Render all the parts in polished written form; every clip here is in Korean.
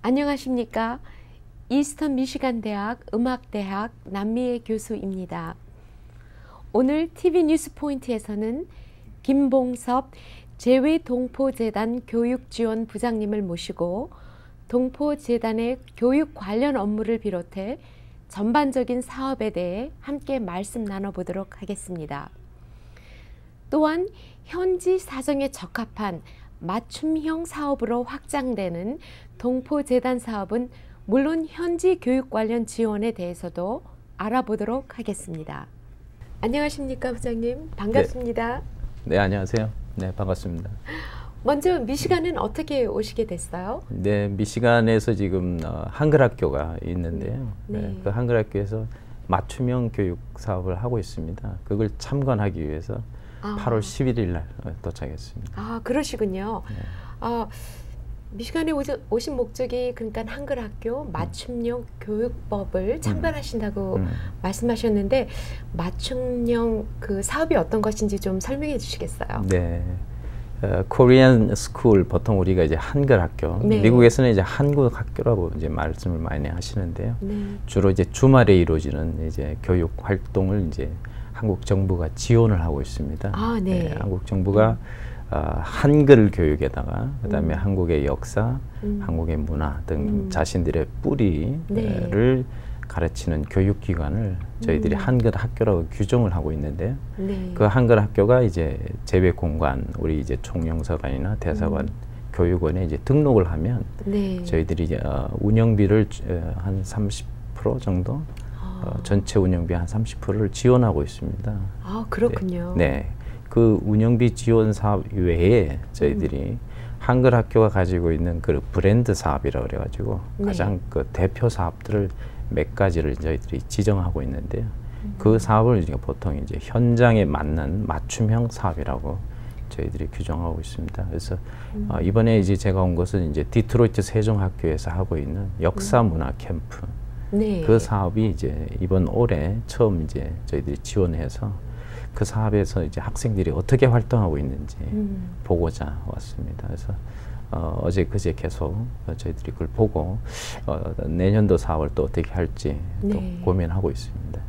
안녕하십니까. 이스턴 미시간 대학 음악대학 남미애 교수입니다. 오늘 TV 뉴스 포인트에서는 김봉섭 재외동포재단 교육지원부장님을 모시고 동포재단의 교육 관련 업무를 비롯해 전반적인 사업에 대해 함께 말씀 나눠보도록 하겠습니다. 또한 현지 사정에 적합한 맞춤형 사업으로 확장되는 동포재단 사업은 물론 현지 교육 관련 지원에 대해서도 알아보도록 하겠습니다. 안녕하십니까, 부장님. 반갑습니다. 네, 안녕하세요. 네, 반갑습니다. 먼저 미시간은 어떻게 오시게 됐어요? 네, 미시간에서 지금 한글학교가 있는데요. 네. 그 한글학교에서 맞춤형 교육 사업을 하고 있습니다. 그걸 참관하기 위해서 8월 11일 날 도착했습니다. 아, 그러시군요. 네. 미시간에 오신 목적이 그러니까 한글학교 맞춤형 교육법을 참관하신다고 말씀하셨는데 맞춤형 그 사업이 어떤 것인지 좀 설명해 주시겠어요? 네. 코리안 스쿨 보통 우리가 이제 한글 학교, 네. 미국에서는 이제 한국 학교라고 이제 말씀을 많이 하시는데요. 네. 주로 이제 주말에 이루어지는 이제 교육 활동을 이제 한국 정부가 지원을 하고 있습니다. 아, 네. 네, 한국 정부가 한글 교육에다가 그다음에 한국의 역사, 한국의 문화 등 자신들의 뿌리를 네. 가르치는 교육기관을 저희들이 한글 학교라고 규정을 하고 있는데요. 네. 그 한글 학교가 이제 재외공관, 우리 이제 총영사관이나 대사관, 교육원에 이제 등록을 하면 네. 저희들이 이제 운영비를 한 30% 정도, 전체 운영비 한 30%를 지원하고 있습니다. 아, 그렇군요. 네. 네. 그 운영비 지원 사업 외에 저희들이 한글 학교가 가지고 있는 그 브랜드 사업이라고 그래가지고 네. 가장 그 대표 사업들을 몇 가지를 저희들이 지정하고 있는데요. 그 사업을 이제 보통 이제 현장에 맞는 맞춤형 사업이라고 저희들이 규정하고 있습니다. 그래서 이번에 이제 제가 온 것은 이제 디트로이트 세종학교에서 하고 있는 역사문화 캠프. 네. 그 사업이 이제 이번 올해 처음 이제 저희들이 지원해서 그 사업에서 이제 학생들이 어떻게 활동하고 있는지 보고자 왔습니다. 그래서 어제 그제 계속 저희들이 그걸 보고 내년도 사업을 또 어떻게 할지 네. 또 고민하고 있습니다.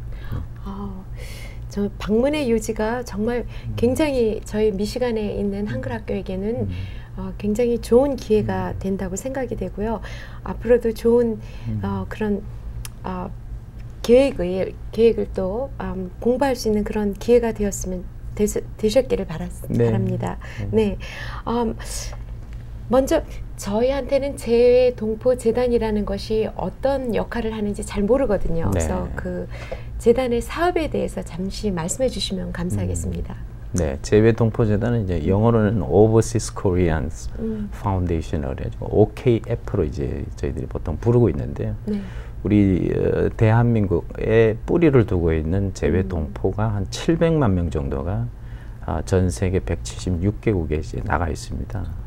저 방문의 요지가 정말 굉장히 저희 미시간에 있는 한글학교에게는 굉장히 좋은 기회가 된다고 생각이 되고요. 앞으로도 좋은 그런 계획을 또 공부할 수 있는 그런 기회가 되셨기를 바랍니다. 네. 먼저 저희한테는 재외동포재단이라는 것이 어떤 역할을 하는지 잘 모르거든요. 네. 그래서 그 재단의 사업에 대해서 잠시 말씀해 주시면 감사하겠습니다. 네, 재외동포재단은 이제 영어로는 Overseas Koreans Foundation이라고 해가지고 OKF로 이제 저희들이 보통 부르고 있는데요. 네. 우리 대한민국에 뿌리를 두고 있는 재외동포가 한 700만 명 정도가 전 세계 176개국에 이제 나가 있습니다.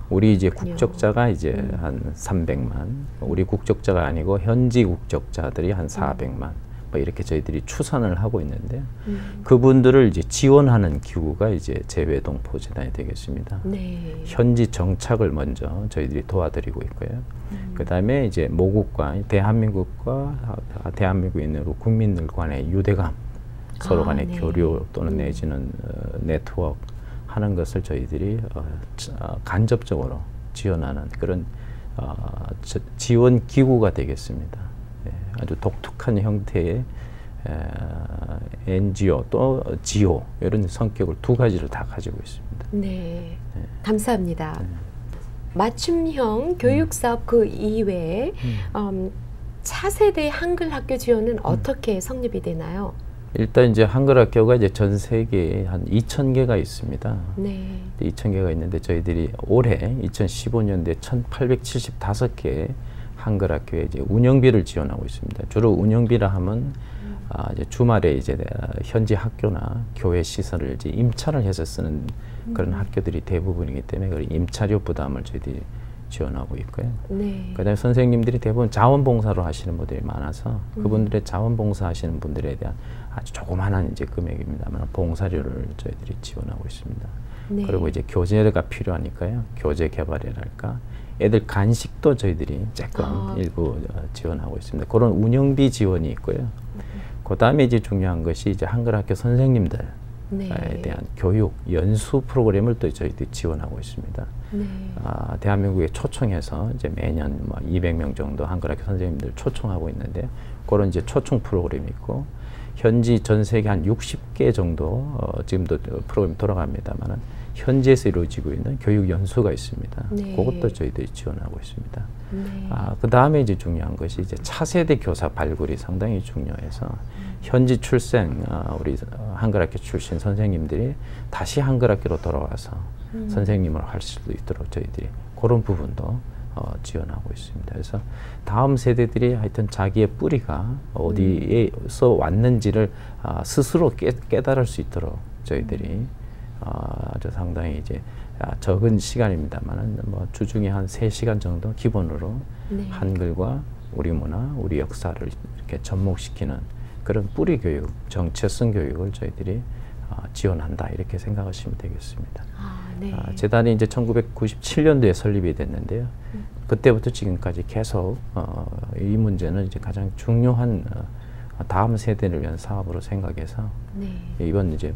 우리 이제 국적자가 이제 한 300만, 우리 국적자가 아니고 현지 국적자들이 한 400만, 뭐 이렇게 저희들이 추산을 하고 있는데요. 그분들을 이제 지원하는 기구가 이제 재외동포재단이 되겠습니다. 네. 현지 정착을 먼저 저희들이 도와드리고 있고요. 그 다음에 이제 모국과 대한민국에 있는 국민들 간의 유대감, 서로 간의 네. 교류 또는 내지는 네트워크 하는 것을 저희들이 간접적으로 지원하는 그런 지원 기구가 되겠습니다. 네, 아주 독특한 형태의 NGO 또 GO 이런 성격을 두 가지를 다 가지고 있습니다. 네, 네. 감사합니다. 네. 맞춤형 교육사업 그 이외에 차세대 한글 학교 지원은 어떻게 성립이 되나요? 일단 이제 한글 학교가 이제 전 세계에 한 2,000개가 있습니다. 네. 2,000개가 있는데 저희들이 올해 2015년도에 1,875개의 한글 학교에 이제 운영비를 지원하고 있습니다. 주로 운영비라 하면 이제 주말에 이제 현지 학교나 교회 시설을 이제 임차를 해서 쓰는 그런 학교들이 대부분이기 때문에 그 임차료 부담을 저희들이 지원하고 있고요. 네. 그다음에 선생님들이 대부분 자원봉사로 하시는 분들이 많아서 그분들의 자원봉사 하시는 분들에 대한 아주 조그마한 이제 금액입니다만 봉사료를 저희들이 지원하고 있습니다. 네. 그리고 이제 교재가 필요하니까요. 교재 개발이랄까. 애들 간식도 저희들이 조금 일부 지원하고 있습니다. 그런 운영비 지원이 있고요. 그 다음에 이제 중요한 것이 이제 한글학교 선생님들에 네. 대한 교육, 연수 프로그램을 또 저희들이 지원하고 있습니다. 네. 대한민국에 초청해서 이제 매년 뭐 200명 정도 한글학교 선생님들 초청하고 있는데요. 그런 이제 초청 프로그램이 있고, 현지 전 세계 한 60개 정도 지금도 프로그램이 돌아갑니다만은 현지에서 이루어지고 있는 교육 연수가 있습니다. 네. 그것도 저희들이 지원하고 있습니다. 네. 그 다음에 이제 중요한 것이 이제 차세대 교사 발굴이 상당히 중요해서 현지 출생 우리 한글학교 출신 선생님들이 다시 한글학교로 돌아와서 선생님을 할 수도 있도록 저희들이 그런 부분도 지원하고 있습니다. 그래서 다음 세대들이 하여튼 자기의 뿌리가 어디에서 왔는지를 스스로 깨달을 수 있도록 저희들이 아주 상당히 이제 적은 시간입니다만은 뭐 주중에 한 3시간 정도 기본으로 네. 한글과 우리 문화, 우리 역사를 이렇게 접목시키는 그런 뿌리 교육, 정체성 교육을 저희들이 지원한다 이렇게 생각하시면 되겠습니다. 네. 재단이 이제 1997년도에 설립이 됐는데요. 그때부터 지금까지 계속 이 문제는 이제 가장 중요한 다음 세대를 위한 사업으로 생각해서 네. 이번 이제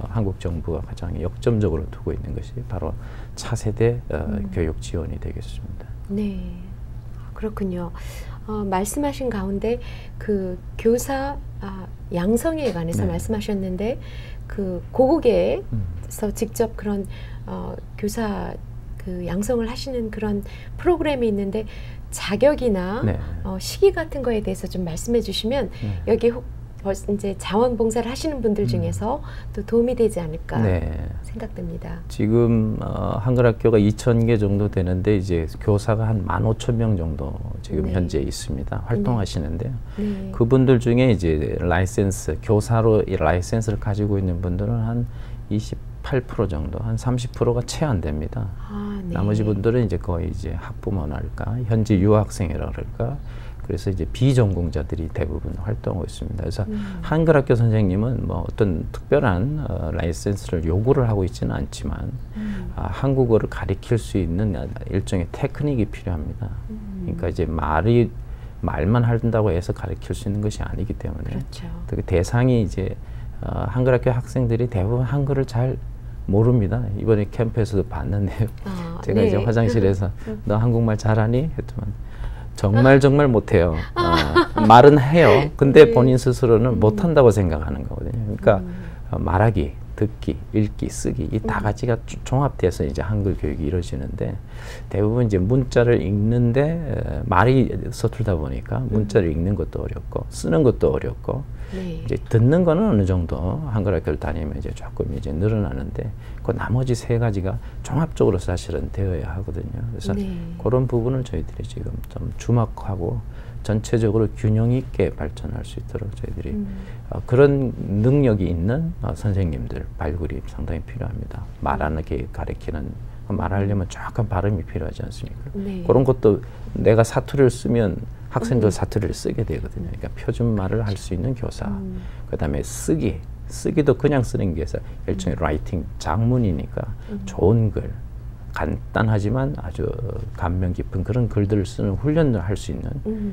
한국 정부가 가장 역점적으로 두고 있는 것이 바로 차세대 교육 지원이 되겠습니다. 네, 그렇군요. 말씀하신 가운데 그 교사 양성에 관해서 네. 말씀하셨는데 그 고국에서 직접 그런 교사 그 양성을 하시는 그런 프로그램이 있는데 자격이나 네. 시기 같은 거에 대해서 좀 말씀해 주시면 여기 이제 자원봉사를 하시는 분들 중에서 또 도움이 되지 않을까 네. 생각됩니다. 지금 한글학교가 2,000개 정도 되는데 이제 교사가 한 15,000명 정도 지금 네. 현재 있습니다. 활동하시는데요. 네. 그분들 중에 이제 라이센스, 교사로 이 라이센스를 가지고 있는 분들은 한 28% 정도, 한 30%가 채 안 됩니다. 네. 나머지 분들은 이제 거의 이제 학부모랄까, 현지 유학생이라 그럴까, 그래서 이제 비전공자들이 대부분 활동하고 있습니다. 그래서 한글학교 선생님은 뭐 어떤 특별한 라이센스를 요구를 하고 있지는 않지만 한국어를 가리킬 수 있는 일종의 테크닉이 필요합니다. 그러니까 이제 말만 한다고 해서 가리킬 수 있는 것이 아니기 때문에 그렇죠. 그 대상이 이제 한글학교 학생들이 대부분 한글을 잘 모릅니다. 이번에 캠프에서도 봤는데요. 제가 네. 이제 화장실에서 너 한국말 잘하니? 했더만 정말 못해요. 말은 해요. 근데 네. 본인 스스로는 못한다고 생각하는 거거든요. 그러니까 말하기, 듣기, 읽기, 쓰기 이 다 가지가 종합돼서 이제 한글 교육이 이루어지는데 대부분 이제 문자를 읽는데 말이 서툴다 보니까 문자를 읽는 것도 어렵고 쓰는 것도 어렵고 네. 이제 듣는 거는 어느 정도 한글학교를 다니면 이제 조금 이제 늘어나는데 그 나머지 3가지가 종합적으로 사실은 되어야 하거든요. 그래서 네. 그런 부분을 저희들이 지금 좀 주목하고 전체적으로 균형 있게 발전할 수 있도록 저희들이 그런 능력이 있는 선생님들 발굴이 상당히 필요합니다. 말하게 가르치는 말하려면 정확한 발음이 필요하지 않습니까? 네. 그런 것도 내가 사투리를 쓰면 학생들 사투리를 쓰게 되거든요. 그러니까 표준말을 할 수 있는 교사. 그다음에 쓰기도 그냥 쓰는 게 아니라 일종의 라이팅, 장문이니까 좋은 글, 간단하지만 아주 감명 깊은 그런 글들을 쓰는 훈련을 할 수 있는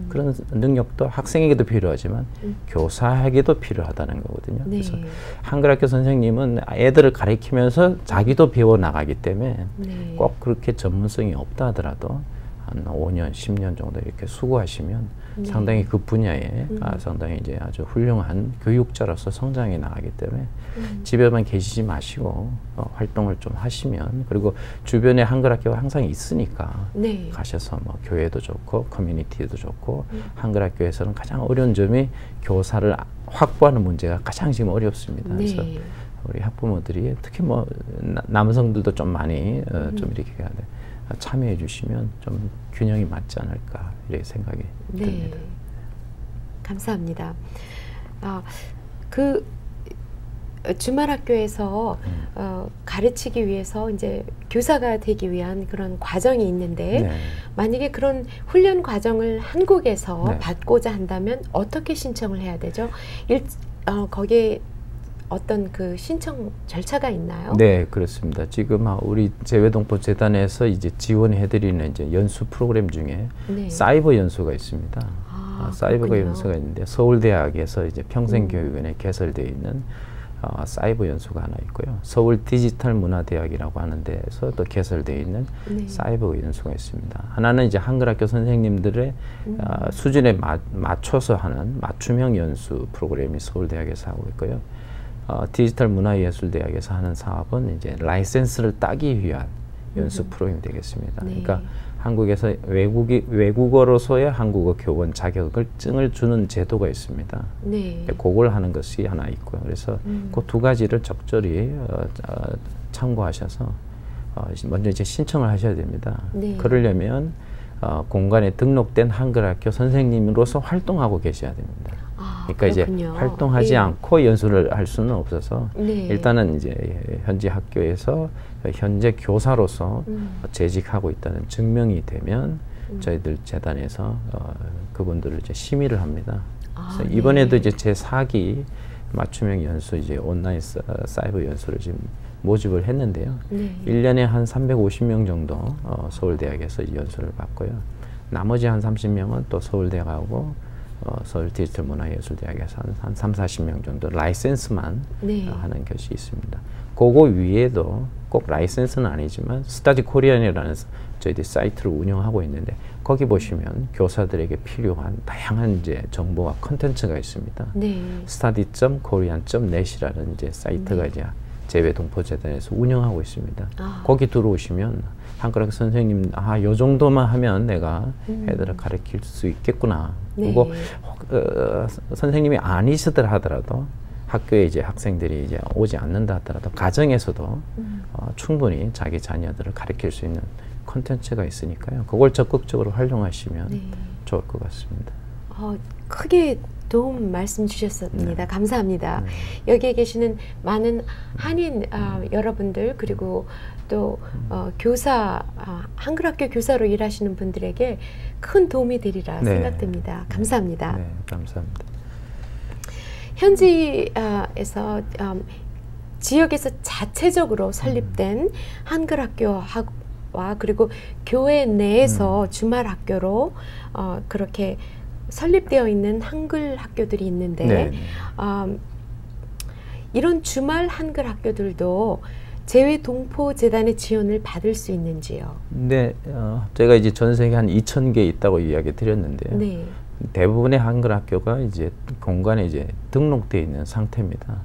그런 능력도 학생에게도 필요하지만 교사에게도 필요하다는 거거든요. 네. 그래서 한글학교 선생님은 애들을 가르치면서 자기도 배워나가기 때문에 네. 꼭 그렇게 전문성이 없다 하더라도 한 5년, 10년 정도 이렇게 수고하시면 네. 상당히 그 분야에 상당히 이제 아주 훌륭한 교육자로서 성장해 나가기 때문에 집에만 계시지 마시고 활동을 좀 하시면 그리고 주변에 한글학교가 항상 있으니까 네. 가셔서 뭐 교회도 좋고 커뮤니티도 좋고 한글학교에서는 가장 어려운 점이 교사를 확보하는 문제가 가장 지금 어렵습니다. 네. 그래서 우리 학부모들이 특히 뭐 남성들도 좀 많이 좀 이렇게 해야 돼. 참여해 주시면 좀 균형이 맞지 않을까 이렇게 생각이 네. 듭니다. 감사합니다. 그 주말학교에서 가르치기 위해서 이제 교사가 되기 위한 그런 과정이 있는데 네. 만약에 그런 훈련 과정을 한국에서 네. 받고자 한다면 어떻게 신청을 해야 되죠? 거기에 어떤 그 신청 절차가 있나요? 네, 그렇습니다. 지금 우리 재외동포재단에서 이제 지원해드리는 이제 연수 프로그램 중에 네. 사이버 연수가 있습니다. 사이버 연수가 있는데 서울대학에서 이제 평생교육원에 개설되어 있는 사이버 연수가 하나 있고요. 서울 디지털문화대학이라고 하는 데에서 또 개설되어 있는 네. 사이버 연수가 있습니다. 하나는 이제 한글학교 선생님들의 수준에 맞춰서 하는 맞춤형 연수 프로그램이 서울대학에서 하고 있고요. 디지털문화예술대학에서 하는 사업은 이제 라이센스를 따기 위한 연수 프로그램이 되겠습니다. 네. 그러니까 한국에서 외국어로서의 한국어 교원 자격을 증을 주는 제도가 있습니다. 네. 그걸 하는 것이 하나 있고요. 그래서 그 두 가지를 적절히 참고하셔서 먼저 이제 신청을 하셔야 됩니다. 네. 그러려면 공간에 등록된 한글학교 선생님으로서 활동하고 계셔야 됩니다. 그러니까 그렇군요. 이제 활동하지 네. 않고 연수를 할 수는 없어서 네. 일단은 이제 현지 학교에서 현재 교사로서 재직하고 있다는 증명이 되면 저희들 재단에서 그분들을 이제 심의를 합니다. 그래서 이번에도 네. 이제 제4기 맞춤형 연수 이제 온라인 사이버 연수를 지금 모집을 했는데요. 네. 1년에 한 350명 정도 서울대학에서 연수를 받고요. 나머지 한 30명은 또 서울대학하고 서울 디지털문화예술대학에서 한 30-40명 정도 라이센스만 네. 하는 것이 있습니다. 그거 위에도 꼭 라이센스는 아니지만 스터디 코리안이라는 저희들이 사이트를 운영하고 있는데 거기 보시면 교사들에게 필요한 다양한 이제 정보와 컨텐츠가 있습니다. 네. study.korean.net이라는 이제 사이트가 네. 이제 재외동포재단에서 운영하고 있습니다. 거기 들어오시면 한글학교 선생님, 요 정도만 하면 내가 애들을 가르칠 수 있겠구나. 네. 그리고 선생님이 아니시더라 하더라도 학교에 이제 학생들이 이제 오지 않는다 하더라도 가정에서도 충분히 자기 자녀들을 가르칠 수 있는 콘텐츠가 있으니까요. 그걸 적극적으로 활용하시면 네. 좋을 것 같습니다. 크게 도움 말씀 주셨습니다. 네. 감사합니다. 네. 여기에 계시는 많은 한인 여러분들 그리고 또 교사, 한글학교 교사로 일하시는 분들에게 큰 도움이 되리라 네. 생각됩니다. 감사합니다. 네, 감사합니다. 현지에서 지역에서 자체적으로 설립된 한글학교와 그리고 교회 내에서 주말 학교로 그렇게 설립되어 있는 한글 학교들이 있는데 네. 이런 주말 한글 학교들도 재외동포재단의 지원을 받을 수 있는지요? 네, 제가 이제 전 세계 한 2,000개 있다고 이야기 드렸는데요. 네. 대부분의 한글 학교가 이제 공간에 이제 등록되어 있는 상태입니다.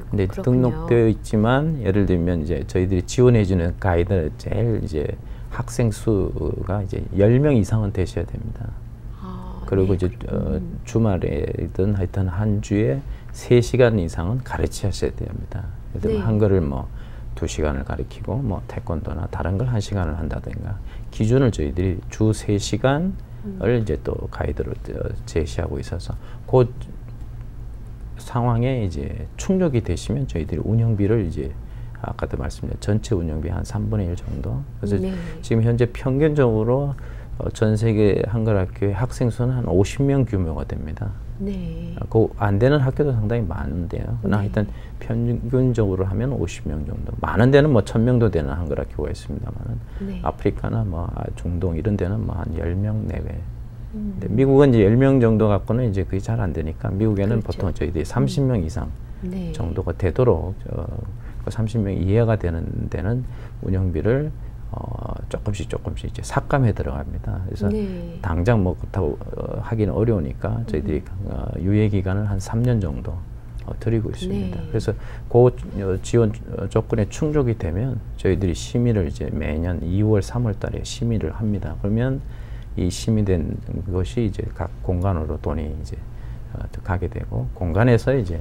근데 등록되어 있지만 예를 들면 이제 저희들이 지원해주는 가이드 제일 이제 학생 수가 이제 10명 이상은 되셔야 됩니다. 그리고 네. 이제 주말에든 하여튼 한 주에 3시간 이상은 가르치셔야 됩니다. 예를 들면 네. 한글을 뭐 2시간을 가르치고 뭐 태권도나 다른 걸 1시간을 한다든가 기준을 저희들이 주 3시간을 이제 또 가이드로 제시하고 있어서 그 상황에 이제 충족이 되시면 저희들이 운영비를 이제 아까도 말씀드린 전체 운영비 한 3분의 1 정도. 그래서 네. 지금 현재 평균적으로 전 세계 한글학교의 학생 수는 한 50명 규모가 됩니다. 네. 그 안 되는 학교도 상당히 많은데요. 그러나 네. 하여튼 평균적으로 하면 50명 정도. 많은 데는 뭐 1,000명도 되는 한글학교가 있습니다만은 네. 아프리카나 뭐 중동 이런 데는 뭐 한 10명 내외. 근데 미국은 이제 10명 정도 갖고는 이제 그게 잘 안 되니까 미국에는 그렇죠. 보통 저희들이 30명 이상 네. 정도가 되도록 30명 이하가 되는 데는 운영비를 조금씩 이제 삭감해 들어갑니다. 그래서 네. 당장 뭐 그렇다고 하기는 어려우니까 저희들이 유예 기간을 한 3년 정도 드리고 있습니다. 네. 그래서 그 지원 조건에 충족이 되면 저희들이 심의를 이제 매년 2월, 3월 달에 심의를 합니다. 그러면 이 심의된 것이 이제 각 공간으로 돈이 이제 가게 되고 공간에서 이제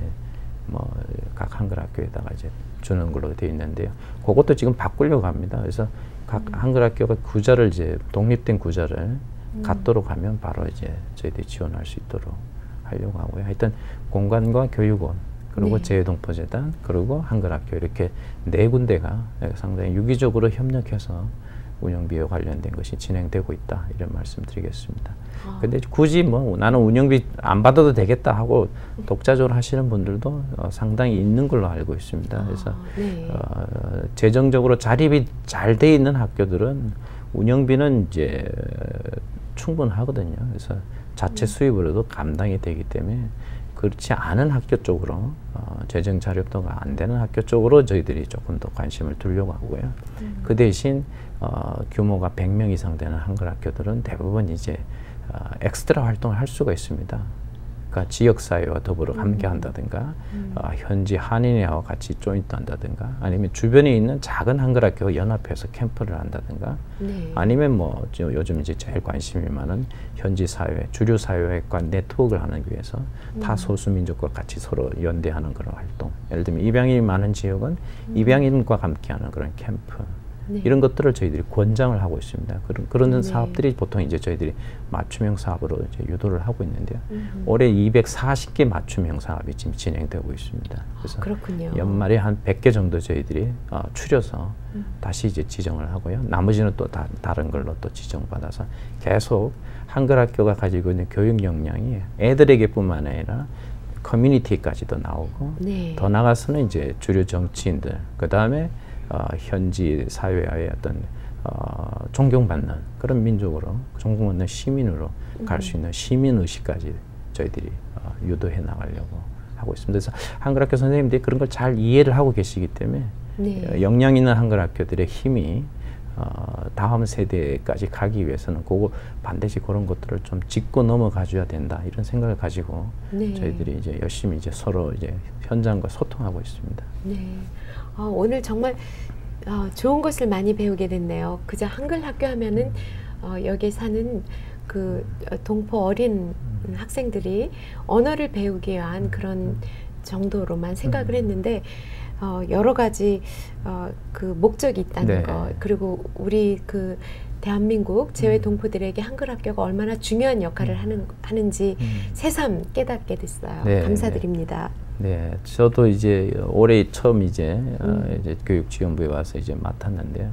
뭐 각 한글 학교에다가 이제 주는 걸로 되어 있는데요. 그것도 지금 바꾸려고 합니다. 그래서 각 한글 학교가 구자를 이제 독립된 구자를 갖도록 하면 바로 이제 저희들이 지원할 수 있도록 하려고 하고요. 하여튼 공간과 교육원 그리고 네. 재외동포재단 그리고 한글 학교 이렇게 4군데가 상당히 유기적으로 협력해서 운영비와 관련된 것이 진행되고 있다 이런 말씀드리겠습니다. 근데 굳이 뭐 나는 운영비 안 받아도 되겠다 하고 독자적으로 하시는 분들도 상당히 있는 걸로 알고 있습니다. 그래서 네. 재정적으로 자립이 잘 돼 있는 학교들은 운영비는 이제 충분하거든요. 그래서 자체 수입으로도 감당이 되기 때문에 그렇지 않은 학교 쪽으로 재정 자립도가 안 되는 학교 쪽으로 저희들이 조금 더 관심을 두려고 하고요. 그 대신 규모가 100명 이상 되는 한글 학교들은 대부분 이제 엑스트라 활동을 할 수가 있습니다. 그러니까 지역사회와 더불어 함께 한다든가 현지 한인회와 같이 조인트 한다든가 아니면 주변에 있는 작은 한글 학교 연합해서 캠프를 한다든가 네. 아니면 뭐 요즘 이제 제일 관심이 많은 현지 사회, 주류 사회과 네트워크를 하는 위해서 타 소수민족과 같이 서로 연대하는 그런 활동. 예를 들면 입양인이 많은 지역은 입양인과 함께하는 그런 캠프. 네. 이런 것들을 저희들이 권장을 하고 있습니다. 그런 네. 사업들이 보통 이제 저희들이 맞춤형 사업으로 이제 유도를 하고 있는데요. 올해 240개 맞춤형 사업이 지금 진행되고 있습니다. 그래서 그렇군요. 연말에 한 100개 정도 저희들이 추려서 다시 이제 지정을 하고요. 나머지는 또 다른 걸로 또 지정받아서 계속 한글 학교가 가지고 있는 교육 역량이 애들에게뿐만 아니라 커뮤니티까지도 나오고 네. 더 나아가서는 이제 주류 정치인들 그 다음에 현지 사회의 어떤 존경받는 그런 민족으로 존경받는 시민으로 갈 수 있는 시민의식까지 저희들이 유도해 나가려고 하고 있습니다. 그래서 한글학교 선생님들이 그런 걸 잘 이해를 하고 계시기 때문에 네. 역량 있는 한글학교들의 힘이 다음 세대까지 가기 위해서는 반드시 그런 것들을 좀 짚고 넘어가줘야 된다 이런 생각을 가지고 네. 저희들이 이제 열심히 이제 서로 이제 현장과 소통하고 있습니다. 네. 오늘 정말 좋은 것을 많이 배우게 됐네요. 그저 한글 학교 하면은 여기 사는 그 동포 어린 학생들이 언어를 배우기 위한 그런 정도로만 생각을 했는데 여러 가지 그 목적이 있다는 네. 것 그리고 우리 그 대한민국 재외 동포들에게 한글 학교가 얼마나 중요한 역할을 하는지 새삼 깨닫게 됐어요. 네. 감사드립니다. 네, 저도 이제 올해 처음 이제 교육지원부에 와서 이제 맡았는데요.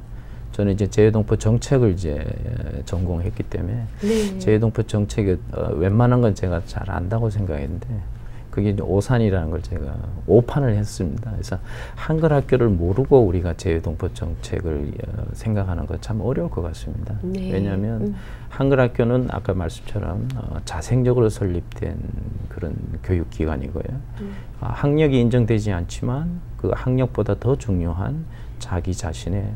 저는 이제 재외동포 정책을 이제 전공했기 때문에 네. 재외동포 정책이 웬만한 건 제가 잘 안다고 생각했는데 그게 이제 오산이라는 걸 제가 오판을 했습니다. 그래서 한글 학교를 모르고 우리가 재외동포 정책을 생각하는 건 참 어려울 것 같습니다. 네. 왜냐하면 한글 학교는 아까 말씀처럼 자생적으로 설립된 그런 교육기관이고요. 학력이 인정되지 않지만 그 학력보다 더 중요한 자기 자신의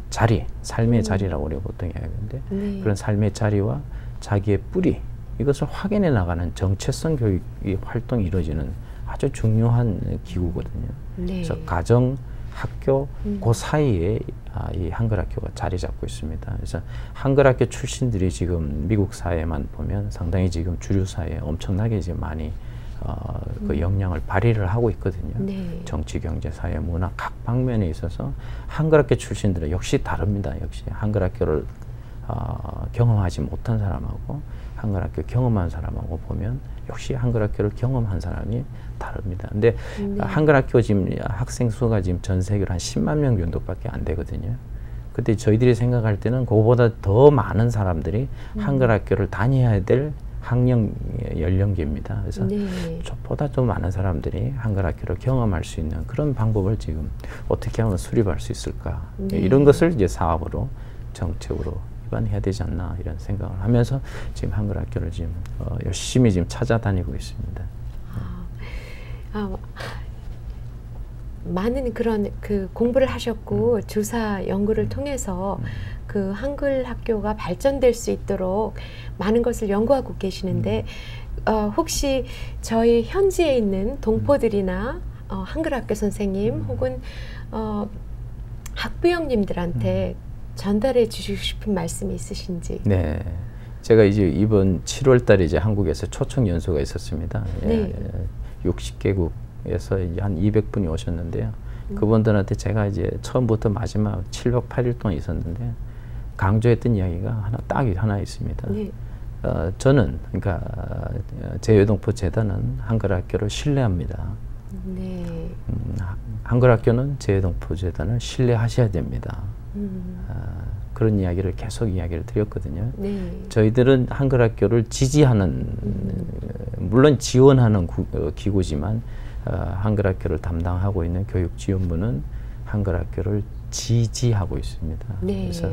자리, 삶의 자리라고 우리가 보통 이야기하는데 그런 삶의 자리와 자기의 뿌리 이것을 확인해 나가는 정체성 교육 활동이 이루어지는 아주 중요한 기구거든요. 네. 그래서 가정, 학교 그 사이에 이 한글 학교가 자리 잡고 있습니다. 그래서 한글 학교 출신들이 지금 미국 사회만 보면 상당히 지금 주류 사회에 엄청나게 이제 많이 그 역량을 발휘를 하고 있거든요. 네. 정치, 경제, 사회, 문화 각 방면에 있어서 한글 학교 출신들은 역시 다릅니다. 역시 한글 학교를 경험하지 못한 사람하고 한글 학교 경험한 사람하고 보면 역시 한글 학교를 경험한 사람이 다릅니다. 근데 한글 학교 지금 학생 수가 지금 전 세계로 한 10만 명 정도밖에 안 되거든요. 근데 저희들이 생각할 때는 그거보다 더 많은 사람들이 한글 학교를 다녀야 될 학령 연령기입니다. 그래서 보다 좀 많은 사람들이 한글 학교를 경험할 수 있는 그런 방법을 지금 어떻게 하면 수립할 수 있을까? 이런 것을 이제 사업으로 정책으로 해야 되지 않나 이런 생각을 하면서 지금 한글 학교를 지금 열심히 지금 찾아다니고 있습니다. 많은 그런 그 공부를 하셨고 조사 연구를 통해서 그 한글 학교가 발전될 수 있도록 많은 것을 연구하고 계시는데 혹시 저희 현지에 있는 동포들이나 한글 학교 선생님 혹은 학부형님들한테 전달해 주시고 싶은 말씀이 있으신지? 네, 제가 이제 이번 7월달에 이제 한국에서 초청 연수가 있었습니다. 네. 60개국에서 한 200분이 오셨는데요. 그분들한테 제가 이제 처음부터 마지막 7박 8일 동안 있었는데 강조했던 이야기가 딱 하나 있습니다. 네. 저는 그러니까 재외동포 재단은 한글 학교를 신뢰합니다. 네. 한글 학교는 재외동포 재단을 신뢰하셔야 됩니다. 그런 이야기를 계속 이야기를 드렸거든요. 네. 저희들은 한글학교를 지지하는 물론 지원하는 기구지만 한글학교를 담당하고 있는 교육지원부는 한글학교를 지지하고 있습니다. 네. 그래서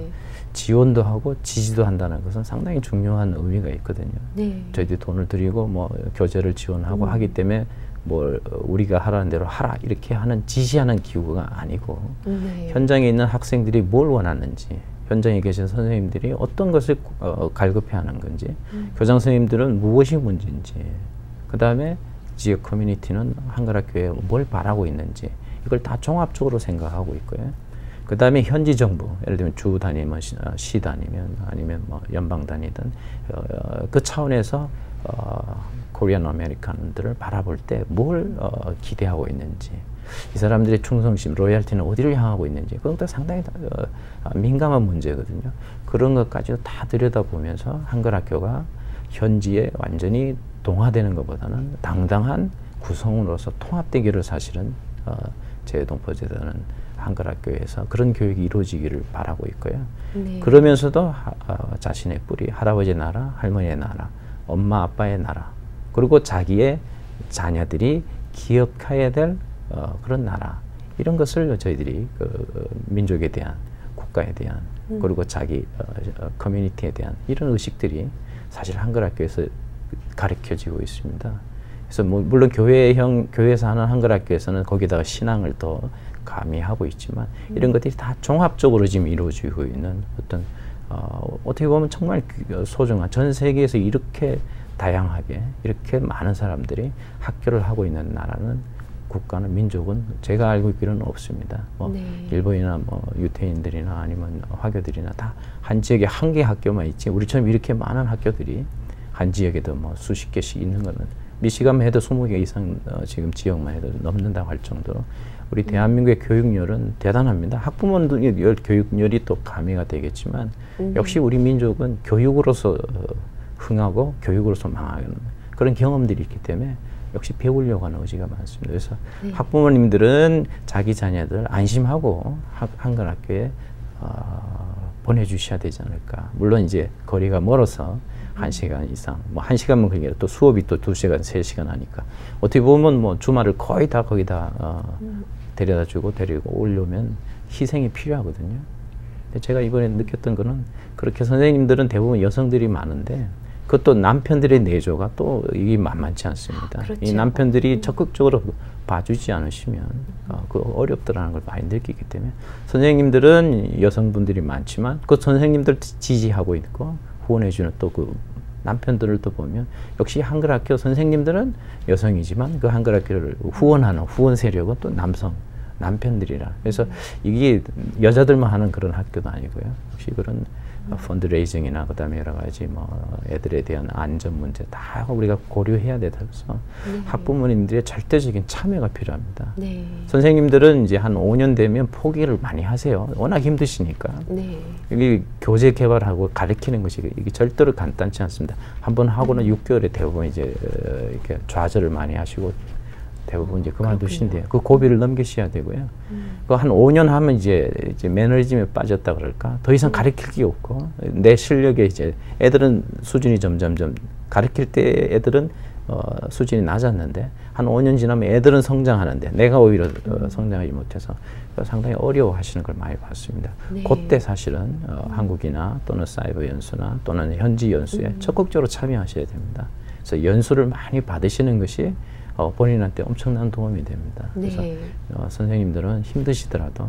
지원도 하고 지지도 한다는 것은 상당히 중요한 의미가 있거든요. 네. 저희들이 돈을 들이고 뭐 교재를 지원하고 하기 때문에 뭘 우리가 하라는 대로 하라 이렇게 하는 지시하는 기구가 아니고 네. 현장에 있는 학생들이 뭘 원하는지 현장에 계신 선생님들이 어떤 것을 갈급해하는 건지 교장 선생님들은 무엇이 문제인지 그 다음에 지역 커뮤니티는 한글학교에 뭘 바라고 있는지 이걸 다 종합적으로 생각하고 있고요. 그 다음에 현지 정부, 예를 들면 주 단위면 시 단위면 아니면 뭐 연방 단위든 그 차원에서 코리안 아메리칸들을 바라볼 때 뭘 기대하고 있는지 이 사람들의 충성심, 로열티는 어디를 향하고 있는지 그것도 상당히 민감한 문제거든요. 그런 것까지도 다 들여다보면서 한글학교가 현지에 완전히 동화되는 것보다는 당당한 구성으로서 통합되기를 사실은 재동포재단은 한글학교에서 그런 교육이 이루어지기를 바라고 있고요. 네. 그러면서도 자신의 뿌리, 할아버지의 나라, 할머니의 나라, 엄마 아빠의 나라 그리고 자기의 자녀들이 기억해야 될 그런 나라 이런 것을 저희들이 민족에 대한 국가에 대한 그리고 자기 커뮤니티에 대한 이런 의식들이 사실 한글학교에서 가르쳐지고 있습니다. 그래서 뭐 물론 교회에서 하는 한글학교에서는 거기다가 신앙을 더 가미하고 있지만 이런 것들이 다 종합적으로 지금 이루어지고 있는 어떤 어떻게 보면 정말 소중한 전 세계에서 이렇게 다양하게 이렇게 많은 사람들이 학교를 하고 있는 나라는 국가는 민족은 제가 알고 있기로는 없습니다. 뭐 네. 일본이나 뭐 유태인들이나 아니면 화교들이나 다 한 지역에 한 개 학교만 있지 우리처럼 이렇게 많은 학교들이 한 지역에도 뭐 수십 개씩 있는 거는 미시간만 해도 20개 이상 지금 지역만 해도 넘는다고 할 정도로 우리 대한민국의 교육열은 대단합니다. 학부모들 교육열이 또 가미가 되겠지만 역시 우리 민족은 교육으로서 흥하고 교육으로서 망하는 그런 경험들이 있기 때문에 역시 배우려고 하는 의지가 많습니다. 그래서 네. 학부모님들은 자기 자녀들 안심하고 한글학교에 보내주셔야 되지 않을까. 물론 이제 거리가 멀어서 1시간 이상, 뭐 1시간만 그게 또 수업이 또 2시간, 3시간 하니까 어떻게 보면 뭐 주말을 거의 다 거기다 데려다 주고 데리고 오려면 희생이 필요하거든요. 근데 제가 이번에 느꼈던 거는 그렇게 선생님들은 대부분 여성들이 많은데 그것도 남편들의 내조가 또 이게 만만치 않습니다. 그렇죠. 이 남편들이 적극적으로 봐주지 않으시면 그 어렵더라는 걸 많이 느끼기 때문에 선생님들은 여성분들이 많지만 그 선생님들 지지하고 있고 후원해주는 또 그 남편들을 또 보면 역시 한글학교 선생님들은 여성이지만 그 한글학교를 후원하는 후원 세력은 또 남편들이라. 그래서 이게 여자들만 하는 그런 학교도 아니고요. 역시 그런 펀드레이징이나 그다음에 여러 가지 뭐 애들에 대한 안전 문제 다 우리가 고려해야 돼서 학부모님들의 절대적인 참여가 필요합니다. 네. 선생님들은 이제 한 5년 되면 포기를 많이 하세요. 워낙 힘드시니까. 네. 여기 교재 개발하고 가르치는 것이 이게 절대로 간단치 않습니다. 한번 하고는 6개월에 대부분 이제 이렇게 좌절을 많이 하시고 대부분 이제 그만두신대요. 그 고비를 넘기셔야 되고요. 그 한 5년 하면 이제 매너리즘에 빠졌다 그럴까? 더 이상 가르칠 게 없고 내 실력에 이제 애들은 수준이 점점점 가르칠 때 애들은 수준이 낮았는데 한 5년 지나면 애들은 성장하는데 내가 오히려 성장하지 못해서 상당히 어려워하시는 걸 많이 봤습니다. 네. 그때 사실은 한국이나 또는 사이버 연수나 또는 현지 연수에 적극적으로 참여하셔야 됩니다. 그래서 연수를 많이 받으시는 것이 본인한테 엄청난 도움이 됩니다. 네. 그래서 선생님들은 힘드시더라도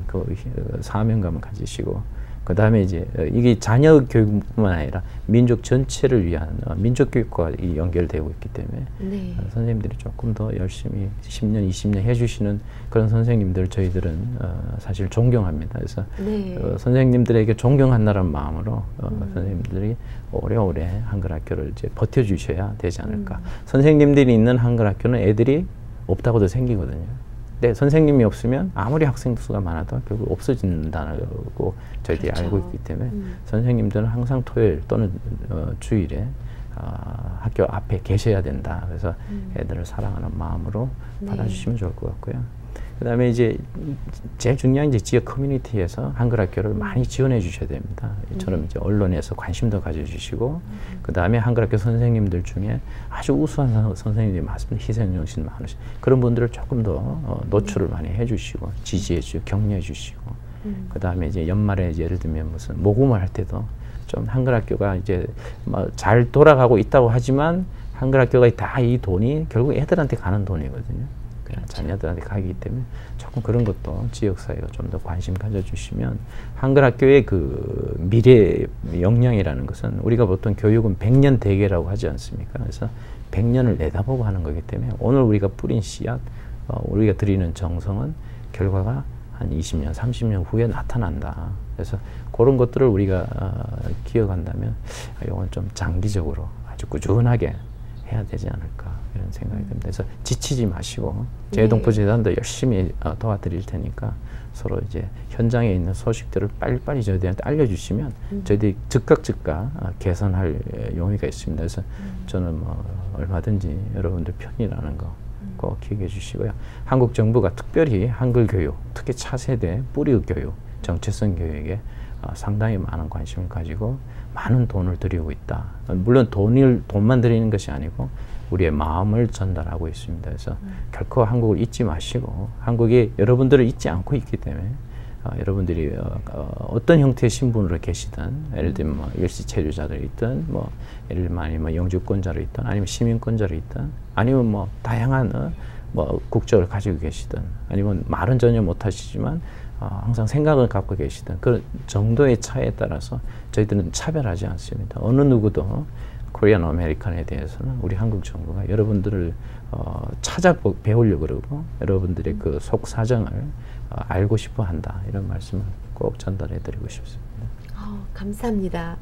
그 사명감을 가지시고 그 다음에 이제 이게 자녀 교육뿐만 아니라 민족 전체를 위한 민족 교육과 연결되고 있기 때문에 네. 선생님들이 조금 더 열심히 10년, 20년 해주시는 그런 선생님들 저희들은 사실 존경합니다. 그래서 네. 선생님들에게 존경한다는 마음으로 선생님들이 오래오래 한글학교를 이제 버텨주셔야 되지 않을까. 선생님들이 있는 한글학교는 애들이 없다고도 생기거든요. 근데 선생님이 없으면 아무리 학생 수가 많아도 결국 없어진다는 거 저희들이 그렇죠. 알고 있기 때문에 선생님들은 항상 토요일 또는 주일에 학교 앞에 계셔야 된다. 그래서 애들을 사랑하는 마음으로 받아주시면 좋을 것 같고요. 그다음에 이제 제일 중요한 이제 지역 커뮤니티에서 한글 학교를 많이 지원해 주셔야 됩니다. 이처럼 이제 언론에서 관심도 가져주시고, 그다음에 한글 학교 선생님들 중에 아주 우수한 선생님들이 많습니다. 희생 정신 많으신 그런 분들을 조금 더 노출을 많이 해주시고 지지해 주시고 격려해 주시고, 그다음에 이제 연말에 예를 들면 무슨 모금을 할 때도 좀 한글 학교가 이제 뭐 잘 돌아가고 있다고 하지만 한글 학교가 다 이 돈이 결국 애들한테 가는 돈이거든요. 그냥 자녀들한테 가기 때문에 조금 그런 것도 지역사회가 좀 더 관심 가져주시면, 한글 학교의 그 미래 역량이라는 것은 우리가 보통 교육은 100년 대계라고 하지 않습니까? 그래서 100년을 내다보고 하는 거기 때문에 오늘 우리가 뿌린 씨앗, 우리가 드리는 정성은 결과가 한 20년, 30년 후에 나타난다. 그래서 그런 것들을 우리가 기억한다면 이건 좀 장기적으로 아주 꾸준하게 해야 되지 않을까 이런 생각이 듭니다. 그래서 지치지 마시고 재외동포재단도 열심히 도와드릴 테니까 서로 이제 현장에 있는 소식들을 빨리빨리 저희들한테 알려주시면 저희들이 즉각 개선할 용의가 있습니다. 그래서 저는 뭐 얼마든지 여러분들 편이라는 거 꼭 기억해 주시고요. 한국 정부가 특별히 한글 교육, 특히 차세대 뿌리 교육, 정체성 교육에 상당히 많은 관심을 가지고 많은 돈을 들이고 있다. 물론 돈만 들이는 것이 아니고 우리의 마음을 전달하고 있습니다. 그래서 결코 한국을 잊지 마시고, 한국이 여러분들을 잊지 않고 있기 때문에 여러분들이 어떤 형태의 신분으로 계시든, 예를 들면 뭐 일시 체류자들이 있든, 뭐 예를 들면 아니면 영주권자로 있든, 아니면 시민권자로 있든, 아니면 뭐 다양한 뭐 국적을 가지고 계시든, 아니면 말은 전혀 못하시지만 항상 생각을 갖고 계시든, 그 정도의 차이에 따라서 저희들은 차별하지 않습니다. 어느 누구도 코리안 아메리칸에 대해서는 우리 한국 정부가 여러분들을 배우려고 그러고 여러분들의 그 속 사정을 알고 싶어 한다. 이런 말씀을 꼭 전달해 드리고 싶습니다. 감사합니다.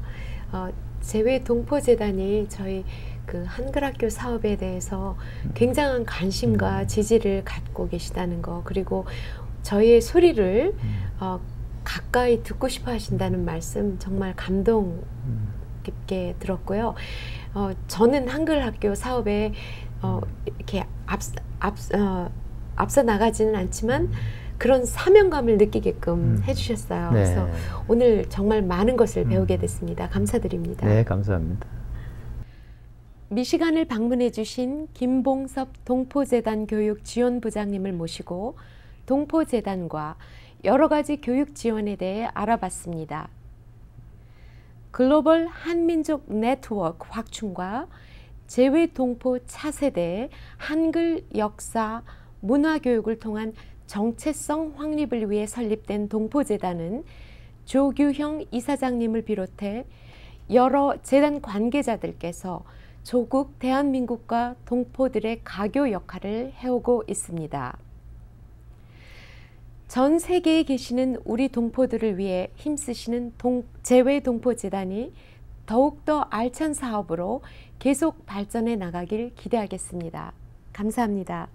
재외동포재단이 저희 그 한글학교 사업에 대해서 굉장한 관심과 지지를 갖고 계시다는 거, 그리고 저희의 소리를 가까이 듣고 싶어 하신다는 말씀 정말 감동 깊게 들었고요. 저는 한글학교 사업에 이렇게 앞서 나가지는 않지만 그런 사명감을 느끼게끔 해주셨어요. 네. 그래서 오늘 정말 많은 것을 배우게 됐습니다. 감사드립니다. 네, 감사합니다. 미시간을 방문해 주신 김봉섭 동포재단 교육지원부장님을 모시고 동포재단과 여러 가지 교육 지원에 대해 알아봤습니다. 글로벌 한민족 네트워크 확충과 재외동포 차세대의 한글 역사, 문화교육을 통한 정체성 확립을 위해 설립된 동포재단은 조규형 이사장님을 비롯해 여러 재단 관계자들께서 조국 대한민국과 동포들의 가교 역할을 해오고 있습니다. 전 세계에 계시는 우리 동포들을 위해 힘쓰시는 재외동포재단이 더욱더 알찬 사업으로 계속 발전해 나가길 기대하겠습니다. 감사합니다.